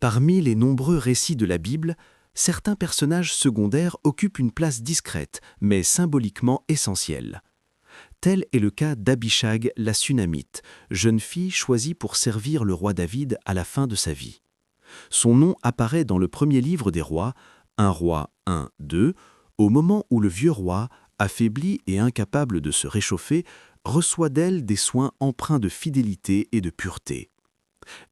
Parmi les nombreux récits de la Bible, certains personnages secondaires occupent une place discrète, mais symboliquement essentielle. Tel est le cas d'Abishag la Sunamite, jeune fille choisie pour servir le roi David à la fin de sa vie. Son nom apparaît dans le premier livre des rois, 1 Roi 1, 2, au moment où le vieux roi, affaibli et incapable de se réchauffer, reçoit d'elle des soins empreints de fidélité et de pureté.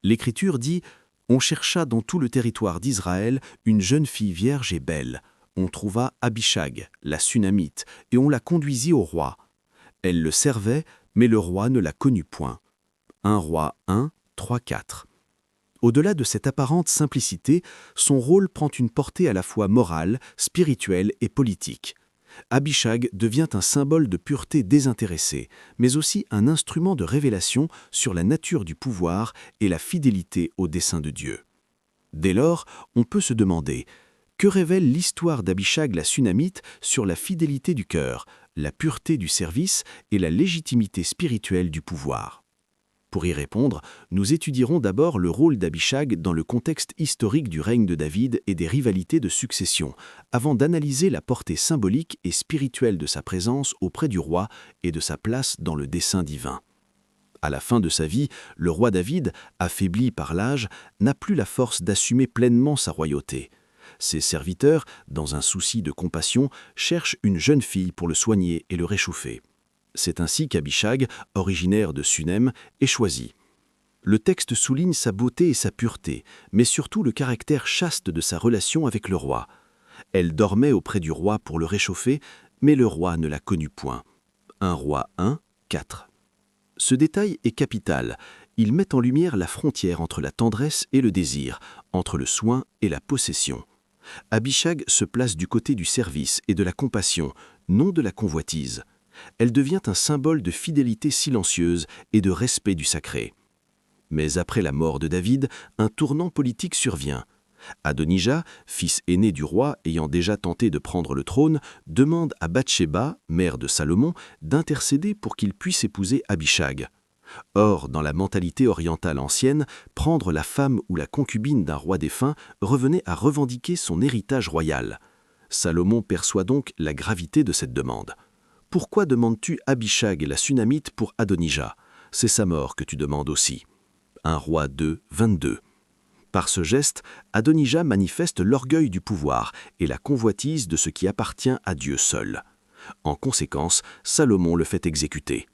L'Écriture dit « On chercha dans tout le territoire d'Israël une jeune fille vierge et belle. On trouva Abishag, la Sunamite, et on la conduisit au roi. Elle le servait, mais le roi ne la connut point. » 1 Roi 1, 3, 4. Au-delà de cette apparente simplicité, son rôle prend une portée à la fois morale, spirituelle et politique. Abishag devient un symbole de pureté désintéressée, mais aussi un instrument de révélation sur la nature du pouvoir et la fidélité au dessein de Dieu. Dès lors, on peut se demander que révèle l'histoire d'Abishag la Sunamite sur la fidélité du cœur, la pureté du service et la légitimité spirituelle du pouvoir. Pour y répondre, nous étudierons d'abord le rôle d'Abishag dans le contexte historique du règne de David et des rivalités de succession, avant d'analyser la portée symbolique et spirituelle de sa présence auprès du roi et de sa place dans le dessein divin. À la fin de sa vie, le roi David, affaibli par l'âge, n'a plus la force d'assumer pleinement sa royauté. Ses serviteurs, dans un souci de compassion, cherchent une jeune fille pour le soigner et le réchauffer. C'est ainsi qu'Abishag, originaire de Sunem, est choisi. Le texte souligne sa beauté et sa pureté, mais surtout le caractère chaste de sa relation avec le roi. Elle dormait auprès du roi pour le réchauffer, mais le roi ne la connut point. 1 Roi 1, 4. Ce détail est capital. Il met en lumière la frontière entre la tendresse et le désir, entre le soin et la possession. Abishag se place du côté du service et de la compassion, non de la convoitise. Elle devient un symbole de fidélité silencieuse et de respect du sacré. Mais après la mort de David, un tournant politique survient. Adonija, fils aîné du roi ayant déjà tenté de prendre le trône, demande à Bathsheba, mère de Salomon, d'intercéder pour qu'il puisse épouser Abishag. Or, dans la mentalité orientale ancienne, prendre la femme ou la concubine d'un roi défunt revenait à revendiquer son héritage royal. Salomon perçoit donc la gravité de cette demande. Pourquoi demandes-tu Abishag la Sunamite pour Adonija? C'est sa mort que tu demandes aussi. 1 Roi 2, 22. Par ce geste, Adonija manifeste l'orgueil du pouvoir et la convoitise de ce qui appartient à Dieu seul. En conséquence, Salomon le fait exécuter.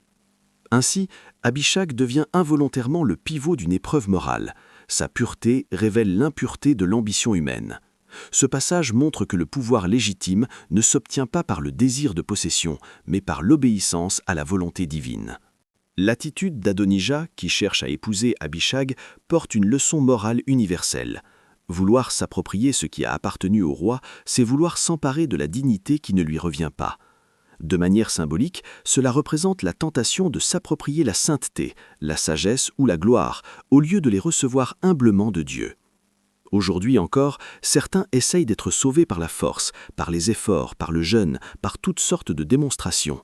Ainsi, Abishag devient involontairement le pivot d'une épreuve morale. Sa pureté révèle l'impureté de l'ambition humaine. Ce passage montre que le pouvoir légitime ne s'obtient pas par le désir de possession, mais par l'obéissance à la volonté divine. L'attitude d'Adonija, qui cherche à épouser Abishag, porte une leçon morale universelle. Vouloir s'approprier ce qui a appartenu au roi, c'est vouloir s'emparer de la dignité qui ne lui revient pas. De manière symbolique, cela représente la tentation de s'approprier la sainteté, la sagesse ou la gloire, au lieu de les recevoir humblement de Dieu. Aujourd'hui encore, certains essayent d'être sauvés par la force, par les efforts, par le jeûne, par toutes sortes de démonstrations.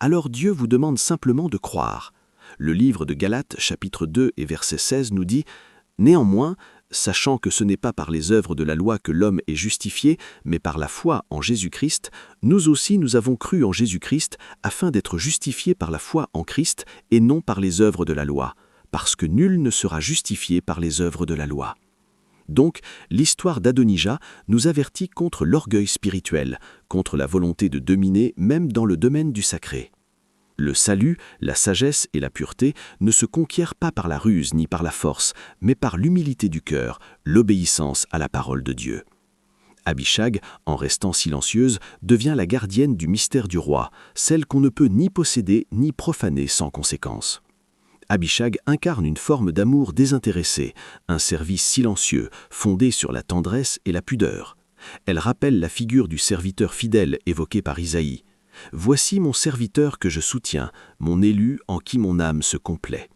Alors Dieu vous demande simplement de croire. Le livre de Galates, chapitre 2 et verset 16 nous dit « Néanmoins, sachant que ce n'est pas par les œuvres de la loi que l'homme est justifié, mais par la foi en Jésus-Christ, nous aussi nous avons cru en Jésus-Christ afin d'être justifiés par la foi en Christ et non par les œuvres de la loi, parce que nul ne sera justifié par les œuvres de la loi. » Donc, l'histoire d'Adonija nous avertit contre l'orgueil spirituel, contre la volonté de dominer même dans le domaine du sacré. Le salut, la sagesse et la pureté ne se conquièrent pas par la ruse ni par la force, mais par l'humilité du cœur, l'obéissance à la parole de Dieu. Abishag, en restant silencieuse, devient la gardienne du mystère du roi, celle qu'on ne peut ni posséder ni profaner sans conséquence. Abishag incarne une forme d'amour désintéressé, un service silencieux, fondé sur la tendresse et la pudeur. Elle rappelle la figure du serviteur fidèle évoquée par Isaïe. « Voici mon serviteur que je soutiens, mon élu en qui mon âme se complaît. »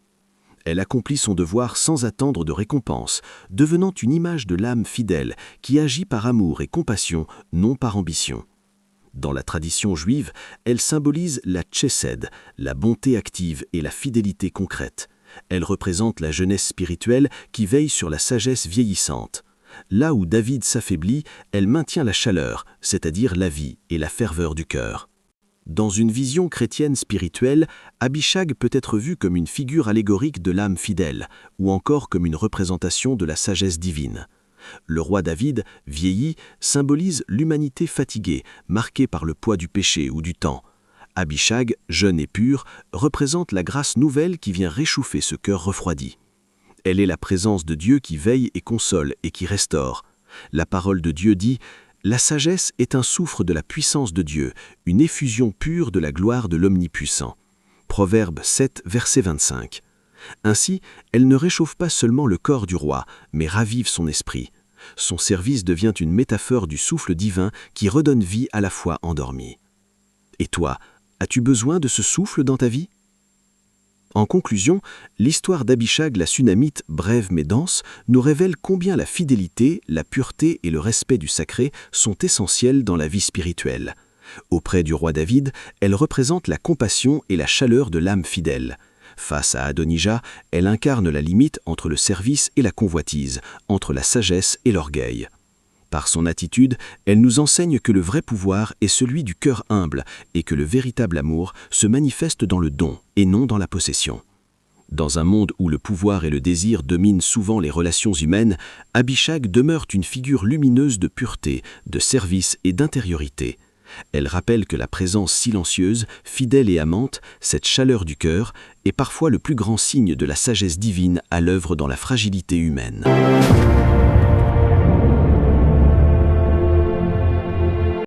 Elle accomplit son devoir sans attendre de récompense, devenant une image de l'âme fidèle qui agit par amour et compassion, non par ambition. Dans la tradition juive, elle symbolise la tchesed, la bonté active et la fidélité concrète. Elle représente la jeunesse spirituelle qui veille sur la sagesse vieillissante. Là où David s'affaiblit, elle maintient la chaleur, c'est-à-dire la vie et la ferveur du cœur. Dans une vision chrétienne spirituelle, Abishag peut être vue comme une figure allégorique de l'âme fidèle, ou encore comme une représentation de la sagesse divine. Le roi David, vieilli, symbolise l'humanité fatiguée, marquée par le poids du péché ou du temps. Abishag, jeune et pure, représente la grâce nouvelle qui vient réchauffer ce cœur refroidi. Elle est la présence de Dieu qui veille et console et qui restaure. La parole de Dieu dit « La sagesse est un souffle de la puissance de Dieu, une effusion pure de la gloire de l'Omnipuissant. » Proverbe 7, verset 25. Ainsi, elle ne réchauffe pas seulement le corps du roi, mais ravive son esprit. Son service devient une métaphore du souffle divin qui redonne vie à la foi endormie. Et toi, as-tu besoin de ce souffle dans ta vie ? En conclusion, l'histoire d'Abishag la Sunamite, brève mais dense, nous révèle combien la fidélité, la pureté et le respect du sacré sont essentiels dans la vie spirituelle. Auprès du roi David, elle représente la compassion et la chaleur de l'âme fidèle. Face à Adonijah, elle incarne la limite entre le service et la convoitise, entre la sagesse et l'orgueil. Par son attitude, elle nous enseigne que le vrai pouvoir est celui du cœur humble et que le véritable amour se manifeste dans le don et non dans la possession. Dans un monde où le pouvoir et le désir dominent souvent les relations humaines, Abishag demeure une figure lumineuse de pureté, de service et d'intériorité. Elle rappelle que la présence silencieuse, fidèle et amante, cette chaleur du cœur, est parfois le plus grand signe de la sagesse divine à l'œuvre dans la fragilité humaine.